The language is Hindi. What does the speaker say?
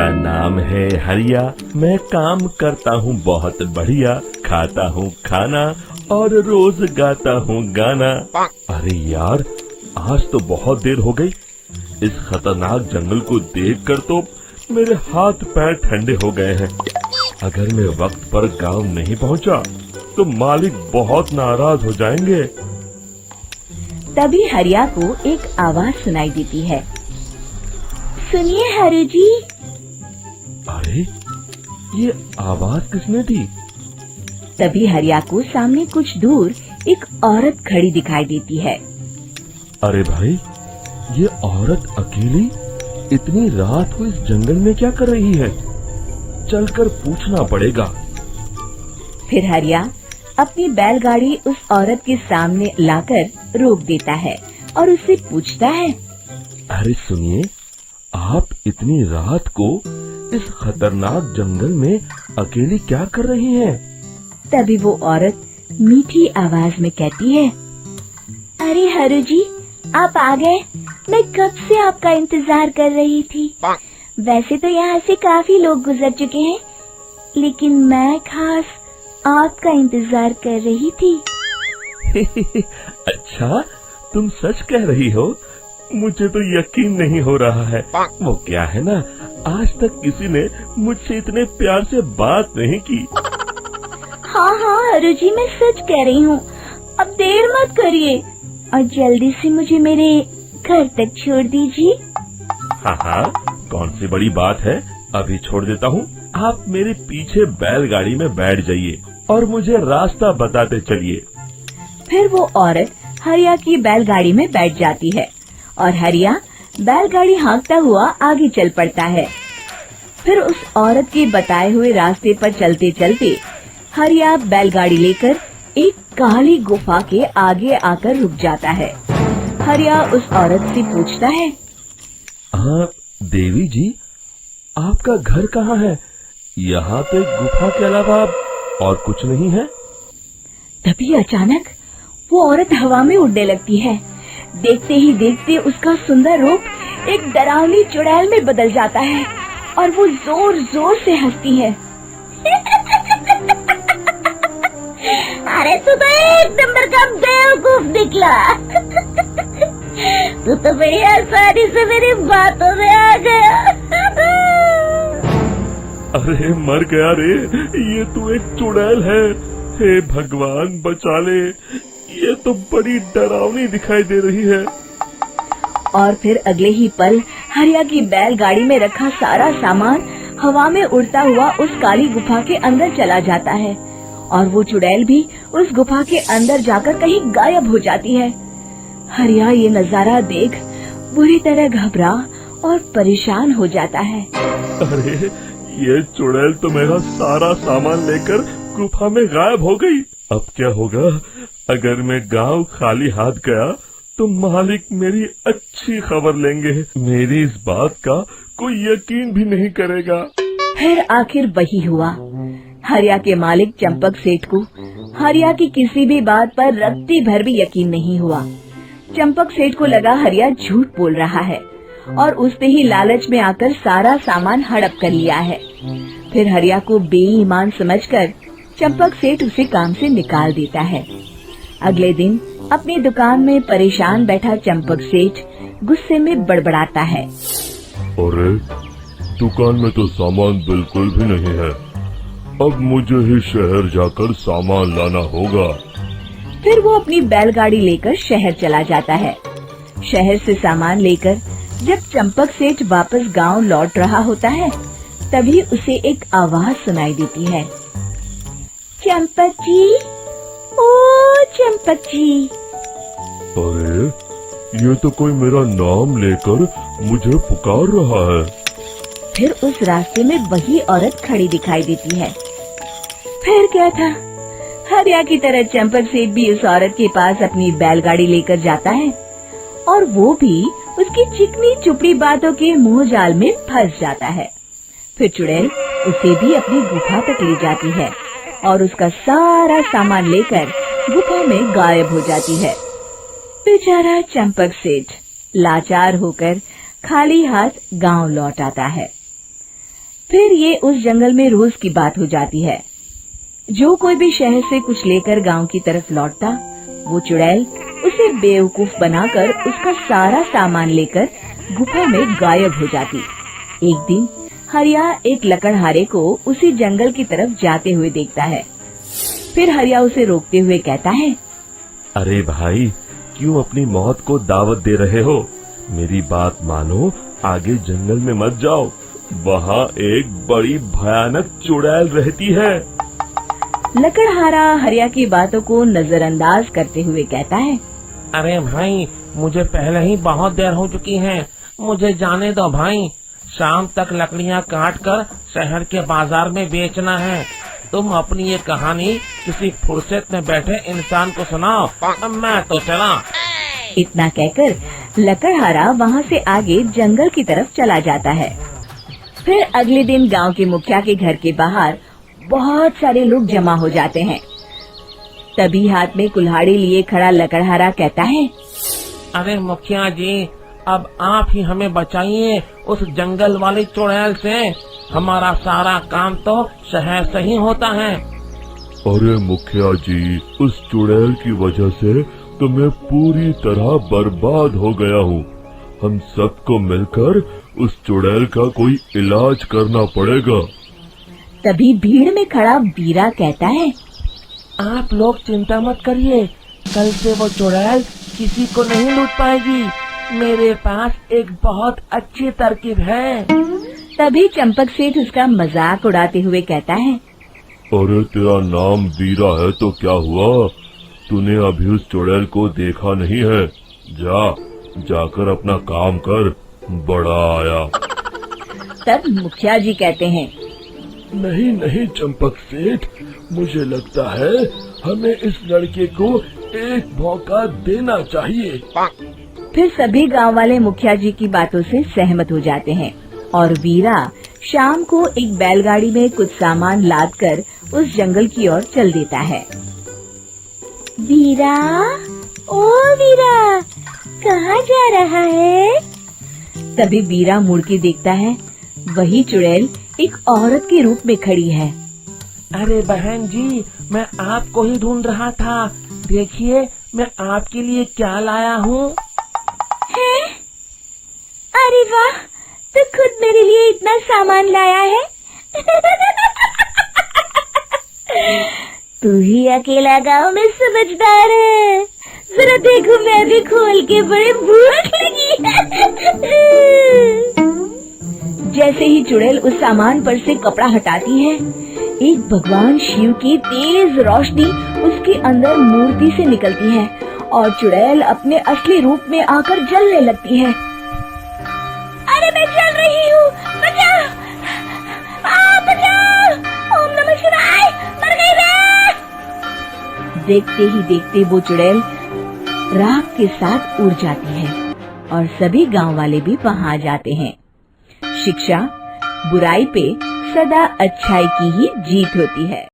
मेरा नाम है हरिया, मैं काम करता हूँ बहुत बढ़िया, खाता हूँ खाना और रोज गाता हूँ गाना। अरे यार, आज तो बहुत देर हो गई। इस खतरनाक जंगल को देखकर तो मेरे हाथ पैर ठंडे हो गए हैं। अगर मैं वक्त पर गांव नहीं पहुंचा तो मालिक बहुत नाराज हो जाएंगे। तभी हरिया को एक आवाज सुनाई देती है। सुनिए हरु जी। अरे, ये आवाज किसने दी? तभी हरिया को सामने कुछ दूर एक औरत खड़ी दिखाई देती है। अरे भाई, ये औरत अकेली इतनी रात को इस जंगल में क्या कर रही है? चलकर पूछना पड़ेगा। फिर हरिया अपनी बैलगाड़ी उस औरत के सामने लाकर रोक देता है और उससे पूछता है। अरे सुनिए, आप इतनी रात को इस खतरनाक जंगल में अकेली क्या कर रही हैं? तभी वो औरत मीठी आवाज में कहती है, अरे हरु जी, आप आ गए। मैं कब से आपका इंतजार कर रही थी। वैसे तो यहाँ से काफी लोग गुजर चुके हैं, लेकिन मैं खास आपका इंतजार कर रही थी। अच्छा, तुम सच कह रही हो? मुझे तो यकीन नहीं हो रहा है। वो क्या है ना, आज तक किसी ने मुझसे इतने प्यार से बात नहीं की। हाँ हाँ हरु जी, मैं सच कह रही हूँ। अब देर मत करिए और जल्दी से मुझे मेरे घर तक छोड़ दीजिए। हाँ हाँ, कौन सी बड़ी बात है, अभी छोड़ देता हूँ। आप मेरे पीछे बैलगाड़ी में बैठ जाइए और मुझे रास्ता बताते चलिए। फिर वो औरत हरिया की बैलगाड़ी में बैठ जाती है और हरिया बैलगाड़ी हाँकता हुआ आगे चल पड़ता है। फिर उस औरत के बताए हुए रास्ते पर चलते चलते हरिया बैलगाड़ी लेकर एक काली गुफा के आगे आकर रुक जाता है। हरिया उस औरत से पूछता है, हाँ देवी जी, आपका घर कहाँ है? यहाँ तो एक गुफा के अलावा और कुछ नहीं है। तभी अचानक वो औरत हवा में उड़ने लगती है। देखते ही देखते उसका सुंदर रूप एक डरावनी चुड़ैल में बदल जाता है और वो जोर जोर से हंसती है। अरे तू तो एक नंबर का बेवकूफ निकला। तू तो बड़ी आसानी से मेरी बातों में आ गया। अरे मर गया रे, ये तो एक चुड़ैल है। हे भगवान बचा ले, ये तो बड़ी डरावनी दिखाई दे रही है। और फिर अगले ही पल हरिया की बैलगाड़ी में रखा सारा सामान हवा में उड़ता हुआ उस काली गुफा के अंदर चला जाता है और वो चुड़ैल भी उस गुफा के अंदर जाकर कहीं गायब हो जाती है। हरिया ये नजारा देख बुरी तरह घबरा और परेशान हो जाता है। अरे, ये चुड़ैल तो मेरा सारा सामान लेकर गुफा में गायब हो गई। अब क्या होगा? अगर मैं गांव खाली हाथ गया तो मालिक मेरी अच्छी खबर लेंगे। मेरी इस बात का कोई यकीन भी नहीं करेगा। फिर आखिर वही हुआ। हरिया के मालिक चंपक सेठ को हरिया की किसी भी बात पर रत्ती भर भी यकीन नहीं हुआ। चंपक सेठ को लगा हरिया झूठ बोल रहा है और उसने ही लालच में आकर सारा सामान हड़प कर लिया है। फिर हरिया को बेईमान समझकर चंपक सेठ उसे काम से निकाल देता है। अगले दिन अपनी दुकान में परेशान बैठा चंपक सेठ गुस्से में बड़बड़ाता है। अरे, दुकान में तो सामान बिल्कुल भी नहीं है। अब मुझे ही शहर जाकर सामान लाना होगा। फिर वो अपनी बैलगाड़ी लेकर शहर चला जाता है। शहर से सामान लेकर जब चंपक सेठ वापस गांव लौट रहा होता है, तभी उसे एक आवाज सुनाई देती है। चंपक जी, ओ चंपक जी। अरे, ये तो कोई मेरा नाम लेकर मुझे पुकार रहा है। फिर उस रास्ते में वही औरत खड़ी दिखाई देती है। फिर क्या था, हरिया की तरह चंपक सेठ भी उस औरत के पास अपनी बैलगाड़ी लेकर जाता है और वो भी उसकी चिकनी चुपड़ी बातों के मुंह जाल में फंस जाता है। फिर चुड़ैल उसे भी अपनी गुफा तक ले जाती है और उसका सारा सामान लेकर गुफा में गायब हो जाती है। बेचारा चंपक सेठ लाचार होकर खाली हाथ गांव लौट आता है। फिर ये उस जंगल में रोज की बात हो जाती है। जो कोई भी शहर से कुछ लेकर गांव की तरफ लौटता, वो चुड़ैल उसे बेवकूफ बनाकर उसका सारा सामान लेकर गुफा में गायब हो जाती। एक दिन हरिया एक लकड़हारे को उसी जंगल की तरफ जाते हुए देखता है। फिर हरिया उसे रोकते हुए कहता है, अरे भाई, क्यों अपनी मौत को दावत दे रहे हो? मेरी बात मानो, आगे जंगल में मत जाओ, वहाँ एक बड़ी भयानक चुड़ैल रहती है। लकड़हारा हरिया की बातों को नजरअंदाज करते हुए कहता है, अरे भाई, मुझे पहले ही बहुत देर हो चुकी है, मुझे जाने दो भाई। शाम तक लकड़ियाँ काट कर शहर के बाजार में बेचना है। तुम अपनी ये कहानी किसी फुर्सत में बैठे इंसान को सुनाओ, मैं तो चला। इतना कहकर लकड़हारा वहाँ से आगे जंगल की तरफ चला जाता है। फिर अगले दिन गांव के मुखिया के घर के बाहर बहुत सारे लोग जमा हो जाते हैं। तभी हाथ में कुल्हाड़ी लिए खड़ा लकड़हारा कहता है, अरे मुखिया जी, अब आप ही हमें बचाइए उस जंगल वाली चुड़ैल से। हमारा सारा काम तो शहर से ही होता है। अरे मुखिया जी, उस चुड़ैल की वजह से तो मैं पूरी तरह बर्बाद हो गया हूँ। हम सबको मिलकर उस चुड़ैल का कोई इलाज करना पड़ेगा। तभी भीड़ में खड़ा वीरा कहता है, आप लोग चिंता मत करिए, कल से वो चुड़ैल किसी को नहीं लूट पाएगी। मेरे पास एक बहुत अच्छी तरकीब है। तभी चंपक सेठ उसका मजाक उड़ाते हुए कहता है, अरे तेरा नाम वीरा है तो क्या हुआ? तूने अभी उस चुड़ैल को देखा नहीं है? जाकर अपना काम कर, बड़ा आया। तब मुखिया जी कहते हैं, नहीं चंपक सेठ, मुझे लगता है हमें इस लड़के को एक मौका देना चाहिए। फिर सभी गांव वाले मुखिया जी की बातों से सहमत हो जाते हैं और वीरा शाम को एक बैलगाड़ी में कुछ सामान लादकर उस जंगल की ओर चल देता है। वीरा, ओ वीरा, कहाँ जा रहा है? तभी वीरा मुड़ के देखता है, वही चुड़ैल एक औरत के रूप में खड़ी है। अरे बहन जी, मैं आपको ही ढूंढ रहा था। देखिए, मैं आपके लिए क्या लाया हूँ। अरे वाह, तो खुद मेरे लिए इतना सामान लाया है। तू ही अकेला गांव में समझदार है। जरा देखो, मैं भी खोल के बड़े भूख लगी है। जैसे ही चुड़ैल उस सामान पर से कपड़ा हटाती है, एक भगवान शिव की तेज रोशनी उसके अंदर मूर्ति से निकलती है और चुड़ैल अपने असली रूप में आकर जलने लगती है। अरे मैं जल रही हूँ, बचाओ! बचाओ! ओम नमः शिवाय, मर गई मैं! देखते ही देखते वो चुड़ैल राख के साथ उड़ जाती है और सभी गांव वाले भी वहां जाते हैं। शिक्षा बुराई पे सदा अच्छाई की ही जीत होती है।